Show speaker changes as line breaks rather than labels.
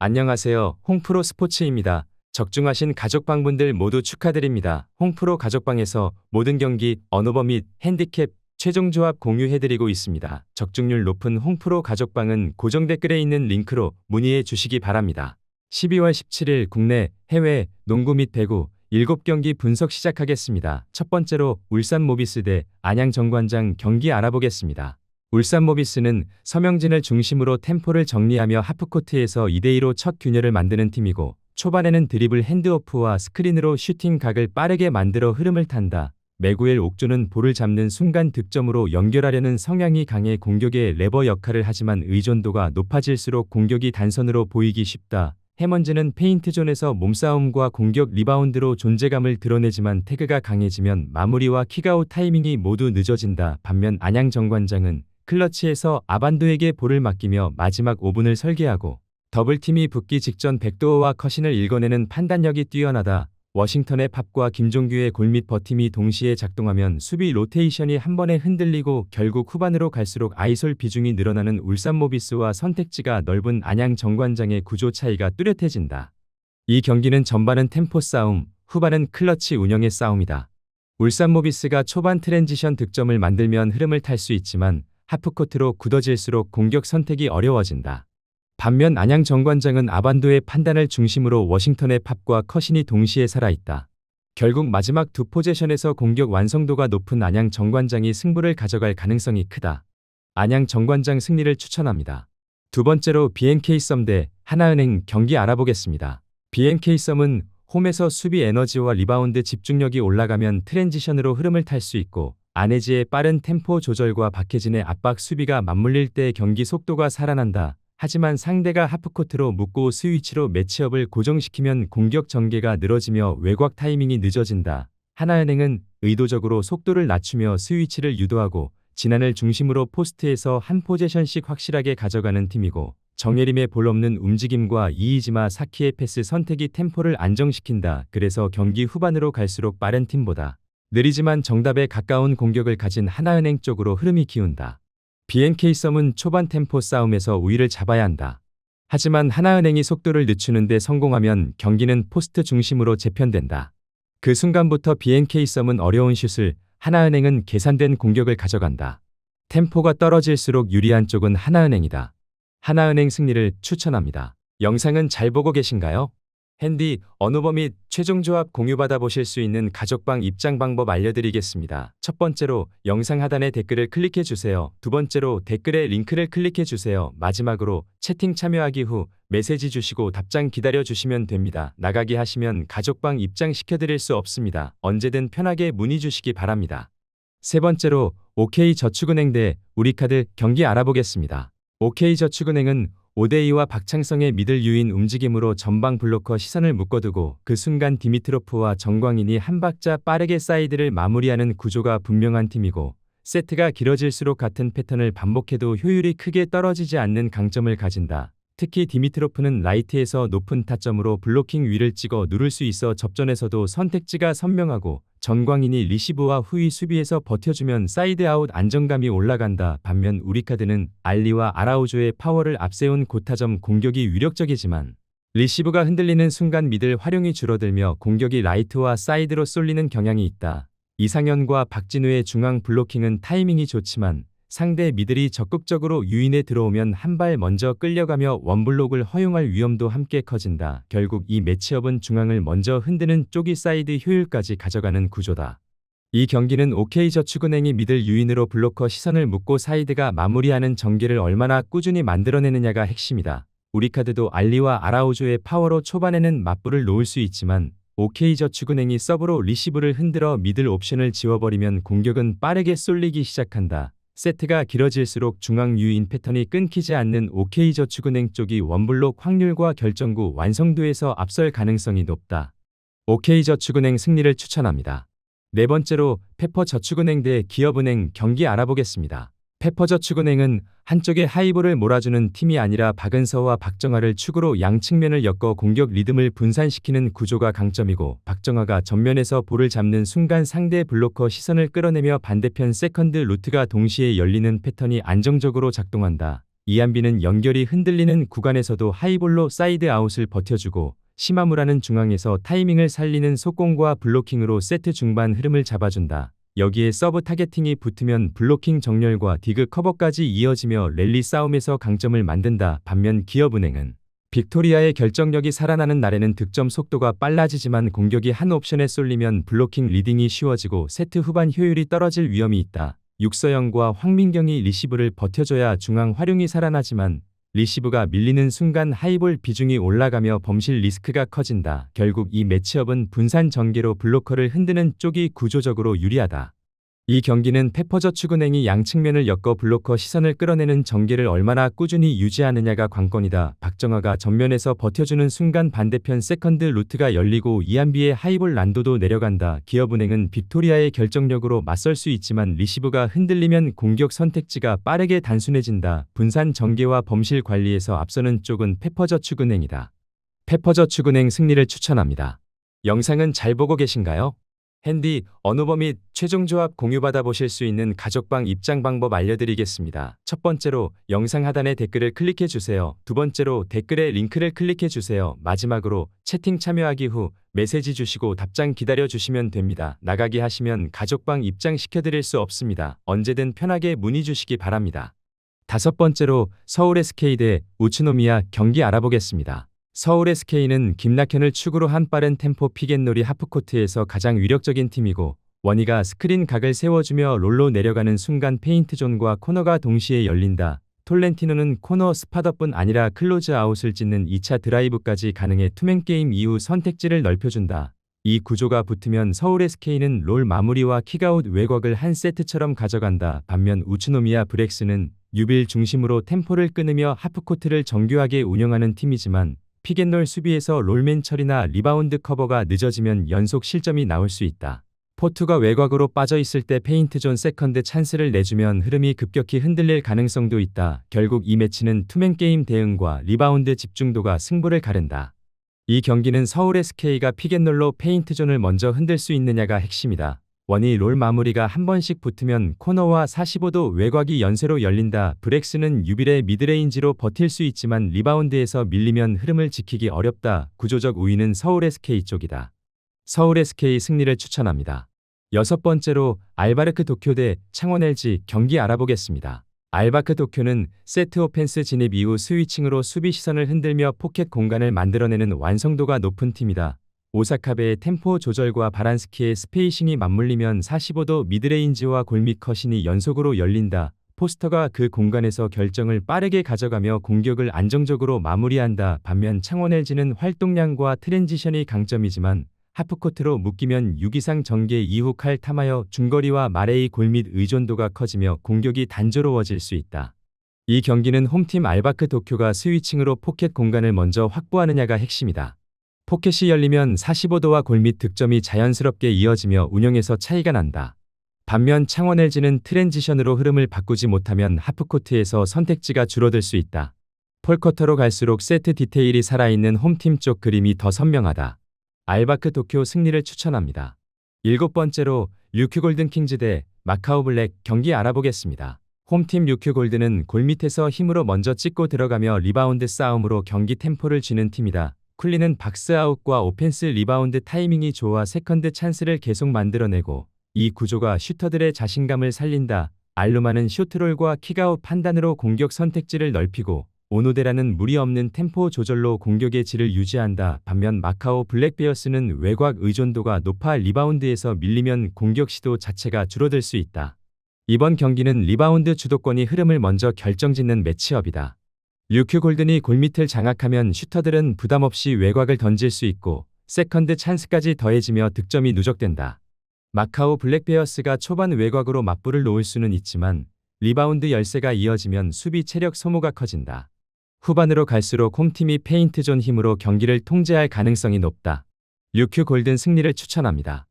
안녕하세요. 홍프로 스포츠입니다. 적중하신 가족방분들 모두 축하드립니다. 홍프로 가족방에서 모든 경기, 언오버 및 핸디캡, 최종 조합 공유해드리고 있습니다. 적중률 높은 홍프로 가족방은 고정 댓글에 있는 링크로 문의해 주시기 바랍니다. 12월 17일 국내, 해외, 농구 및 배구 7경기 분석 시작하겠습니다. 첫 번째로 울산 모비스 대 안양 정관장 경기 알아보겠습니다. 울산 모비스는 서명진을 중심으로 템포를 정리하며 하프코트에서 2대2로 첫 균열을 만드는 팀이고, 초반에는 드리블 핸드오프와 스크린으로 슈팅 각을 빠르게 만들어 흐름을 탄다. 메구엘 옥조는 볼을 잡는 순간 득점으로 연결하려는 성향이 강해 공격의 레버 역할을 하지만 의존도가 높아질수록 공격이 단선으로 보이기 쉽다. 해먼즈는 페인트존에서 몸싸움과 공격 리바운드로 존재감을 드러내지만 태그가 강해지면 마무리와 킥아웃 타이밍이 모두 늦어진다. 반면 안양 정관장은 클러치에서 아반도에게 볼을 맡기며 마지막 5분을 설계하고, 더블팀이 붙기 직전 백도어와 컷신을 읽어내는 판단력이 뛰어나다. 워싱턴의 팝과 김종규의 골밑 버팀이 동시에 작동하면 수비 로테이션이 한 번에 흔들리고 결국 후반으로 갈수록 아이솔 비중이 늘어나는 울산 모비스와 선택지가 넓은 안양 정관장의 구조 차이가 뚜렷해진다. 이 경기는 전반은 템포 싸움, 후반은 클러치 운영의 싸움이다. 울산 모비스가 초반 트랜지션 득점을 만들면 흐름을 탈 수 있지만 하프코트로 굳어질수록 공격 선택이 어려워진다. 반면 안양 정관장은 아반도의 판단을 중심으로 워싱턴의 팝과 컷신이 동시에 살아있다. 결국 마지막 두 포제션에서 공격 완성도가 높은 안양 정관장이 승부를 가져갈 가능성이 크다. 안양 정관장 승리를 추천합니다. 두 번째로 BNK 썸 대 하나은행 경기 알아보겠습니다. BNK 썸은 홈에서 수비 에너지와 리바운드 집중력이 올라가면 트랜지션으로 흐름을 탈 수 있고, 안혜지의 빠른 템포 조절과 박혜진의 압박 수비가 맞물릴 때 경기 속도가 살아난다. 하지만 상대가 하프코트로 묶고 스위치로 매치업을 고정시키면 공격 전개가 늘어지며 외곽 타이밍이 늦어진다. 하나은행은 의도적으로 속도를 낮추며 스위치를 유도하고 진안을 중심으로 포스트에서 한 포제션씩 확실하게 가져가는 팀이고, 정예림의 볼 없는 움직임과 이이지마 사키의 패스 선택이 템포를 안정시킨다. 그래서 경기 후반으로 갈수록 빠른 팀보다 느리지만 정답에 가까운 공격을 가진 하나은행 쪽으로 흐름이 기운다. BNK 썸은 초반 템포 싸움에서 우위를 잡아야 한다. 하지만 하나은행이 속도를 늦추는데 성공하면 경기는 포스트 중심으로 재편된다. 그 순간부터 BNK 썸은 어려운 슛을, 하나은행은 계산된 공격을 가져간다. 템포가 떨어질수록 유리한 쪽은 하나은행이다. 하나은행 승리를 추천합니다. 영상은 잘 보고 계신가요? 핸디, 언오버 및 최종 조합 공유받아 보실 수 있는 가족방 입장 방법 알려드리겠습니다. 첫 번째로 영상 하단에 댓글을 클릭해 주세요. 두 번째로 댓글에 링크를 클릭해 주세요. 마지막으로 채팅 참여하기 후 메시지 주시고 답장 기다려 주시면 됩니다. 나가기 하시면 가족방 입장 시켜드릴 수 없습니다. 언제든 편하게 문의 주시기 바랍니다. 세 번째로 OK저축은행 대 우리카드 경기 알아보겠습니다. OK저축은행은 5대2와 박창성의 미들 유인 움직임으로 전방 블로커 시선을 묶어두고 그 순간 디미트로프와 정광인이 한 박자 빠르게 사이드를 마무리하는 구조가 분명한 팀이고, 세트가 길어질수록 같은 패턴을 반복해도 효율이 크게 떨어지지 않는 강점을 가진다. 특히 디미트로프는 라이트에서 높은 타점으로 블로킹 위를 찍어 누를 수 있어 접전에서도 선택지가 선명하고, 정광인이 리시브와 후위 수비에서 버텨주면 사이드 아웃 안정감이 올라간다. 반면 우리카드는 알리와 아라우조의 파워를 앞세운 고타점 공격이 위력적이지만 리시브가 흔들리는 순간 미들 활용이 줄어들며 공격이 라이트와 사이드로 쏠리는 경향이 있다. 이상현과 박진우의 중앙 블로킹은 타이밍이 좋지만 상대 미들이 적극적으로 유인에 들어오면 한 발 먼저 끌려가며 원블록을 허용할 위험도 함께 커진다. 결국 이 매치업은 중앙을 먼저 흔드는 쪽이 사이드 효율까지 가져가는 구조다. 이 경기는 OK저축은행이 미들 유인으로 블로커 시선을 묶고 사이드가 마무리하는 전개를 얼마나 꾸준히 만들어내느냐가 핵심이다. 우리카드도 알리와 아라우조의 파워로 초반에는 맞불을 놓을 수 있지만 OK저축은행이 서브로 리시브를 흔들어 미들 옵션을 지워버리면 공격은 빠르게 쏠리기 시작한다. 세트가 길어질수록 중앙 유인 패턴이 끊기지 않는 OK저축은행 쪽이 원블록 확률과 결정구 완성도에서 앞설 가능성이 높다. OK저축은행 승리를 추천합니다. 네 번째로 페퍼저축은행 대 기업은행 경기 알아보겠습니다. 페퍼저축은행은 한쪽에 하이볼을 몰아주는 팀이 아니라 박은서와 박정아를 축으로 양 측면을 엮어 공격 리듬을 분산시키는 구조가 강점이고, 박정아가 전면에서 볼을 잡는 순간 상대 블로커 시선을 끌어내며 반대편 세컨드 루트가 동시에 열리는 패턴이 안정적으로 작동한다. 이안비는 연결이 흔들리는 구간에서도 하이볼로 사이드 아웃을 버텨주고 시마무라는 중앙에서 타이밍을 살리는 속공과 블로킹으로 세트 중반 흐름을 잡아준다. 여기에 서브 타겟팅이 붙으면 블로킹 정렬과 디그 커버까지 이어지며 랠리 싸움에서 강점을 만든다. 반면 기업은행은 빅토리아의 결정력이 살아나는 날에는 득점 속도가 빨라지지만 공격이 한 옵션에 쏠리면 블로킹 리딩이 쉬워지고 세트 후반 효율이 떨어질 위험이 있다. 육서영과 황민경이 리시브를 버텨줘야 중앙 활용이 살아나지만 리시브가 밀리는 순간 하이볼 비중이 올라가며 범실 리스크가 커진다. 결국 이 매치업은 분산 전개로 블로커를 흔드는 쪽이 구조적으로 유리하다. 이 경기는 페퍼저축은행이 양측면을 엮어 블로커 시선을 끌어내는 전개를 얼마나 꾸준히 유지하느냐가 관건이다. 박정아가 전면에서 버텨주는 순간 반대편 세컨드 루트가 열리고 이안비의 하이볼 난도도 내려간다. 기업은행은 빅토리아의 결정력으로 맞설 수 있지만 리시브가 흔들리면 공격 선택지가 빠르게 단순해진다. 분산 전개와 범실 관리에서 앞서는 쪽은 페퍼저축은행이다. 페퍼저축은행 승리를 추천합니다. 영상은 잘 보고 계신가요? 핸디, 언어버 및 최종 조합 공유받아 보실 수 있는 가족방 입장 방법 알려드리겠습니다. 첫 번째로 영상 하단의 댓글을 클릭해 주세요. 두 번째로 댓글에 링크를 클릭해 주세요. 마지막으로 채팅 참여하기 후 메시지 주시고 답장 기다려 주시면 됩니다. 나가기 하시면 가족방 입장 시켜드릴 수 없습니다. 언제든 편하게 문의 주시기 바랍니다. 다섯 번째로 서울 SK 대 우츠노미야 경기 알아보겠습니다. 서울 SK는 김낙현을 축으로 한 빠른 템포 픽앤롤이 하프코트에서 가장 위력적인 팀이고 원희가 스크린 각을 세워주며 롤로 내려가는 순간 페인트존과 코너가 동시에 열린다. 톨렌티노는 코너 스팟업뿐 아니라 클로즈 아웃을 찢는 2차 드라이브까지 가능해 투맨게임 이후 선택지를 넓혀준다. 이 구조가 붙으면 서울 SK는 롤 마무리와 킥아웃 외곽을 한 세트처럼 가져간다. 반면 우츠노미야 브렉스는 유빌 중심으로 템포를 끊으며 하프코트를 정교하게 운영하는 팀이지만 픽앤롤 수비에서 롤맨 처리나 리바운드 커버가 늦어지면 연속 실점이 나올 수 있다. 포투가 외곽으로 빠져있을 때 페인트존 세컨드 찬스를 내주면 흐름이 급격히 흔들릴 가능성도 있다. 결국 이 매치는 투맨게임 대응과 리바운드 집중도가 승부를 가른다. 이 경기는 서울 SK가 픽앤롤로 페인트존을 먼저 흔들 수 있느냐가 핵심이다. 원희 롤 마무리가 한 번씩 붙으면 코너와 45도 외곽이 연쇄로 열린다. 브렉스는 유빌의 미드레인지로 버틸 수 있지만 리바운드에서 밀리면 흐름을 지키기 어렵다. 구조적 우위는 서울 SK 쪽이다. 서울 SK 승리를 추천합니다. 여섯 번째로 알바르크 도쿄 대 창원 LG 경기 알아보겠습니다. 알바르크 도쿄는 세트 오펜스 진입 이후 스위칭으로 수비 시선을 흔들며 포켓 공간을 만들어내는 완성도가 높은 팀이다. 오사카베의 템포 조절과 바란스키의 스페이싱이 맞물리면 45도 미드레인지와 골밑 컷신이 연속으로 열린다. 포스터가 그 공간에서 결정을 빠르게 가져가며 공격을 안정적으로 마무리한다. 반면 창원 LG는 활동량과 트랜지션이 강점이지만 하프코트로 묶이면 6 이상 전개 이후 칼 타마여 중거리와 마레이 골밑 의존도가 커지며 공격이 단조로워질 수 있다. 이 경기는 홈팀 알바르크 도쿄가 스위칭으로 포켓 공간을 먼저 확보하느냐가 핵심이다. 포켓이 열리면 45도와 골밑 득점이 자연스럽게 이어지며 운영에서 차이가 난다. 반면 창원 LG는 트랜지션으로 흐름을 바꾸지 못하면 하프코트에서 선택지가 줄어들 수 있다. 폴쿼터로 갈수록 세트 디테일이 살아있는 홈팀 쪽 그림이 더 선명하다. 알바르크 도쿄 승리를 추천합니다. 일곱 번째로 류큐 골든 킹즈 대 마카오 블랙 경기 알아보겠습니다. 홈팀 류큐 골든은 골밑에서 힘으로 먼저 찍고 들어가며 리바운드 싸움으로 경기 템포를 쥐는 팀이다. 쿨리는 박스아웃과 오펜스 리바운드 타이밍이 좋아 세컨드 찬스를 계속 만들어내고 이 구조가 슈터들의 자신감을 살린다. 알루마는 슈트롤과 킥아웃 판단으로 공격 선택지를 넓히고 오노데라는 무리 없는 템포 조절로 공격의 질을 유지한다. 반면 마카오 블랙베어스는 외곽 의존도가 높아 리바운드에서 밀리면 공격 시도 자체가 줄어들 수 있다. 이번 경기는 리바운드 주도권이 흐름을 먼저 결정짓는 매치업이다. 류큐 골든이 골밑을 장악하면 슈터들은 부담없이 외곽을 던질 수 있고 세컨드 찬스까지 더해지며 득점이 누적된다. 마카오 블랙베어스가 초반 외곽으로 맞불을 놓을 수는 있지만 리바운드 열세가 이어지면 수비 체력 소모가 커진다. 후반으로 갈수록 홈팀이 페인트존 힘으로 경기를 통제할 가능성이 높다. 류큐 골든 승리를 추천합니다.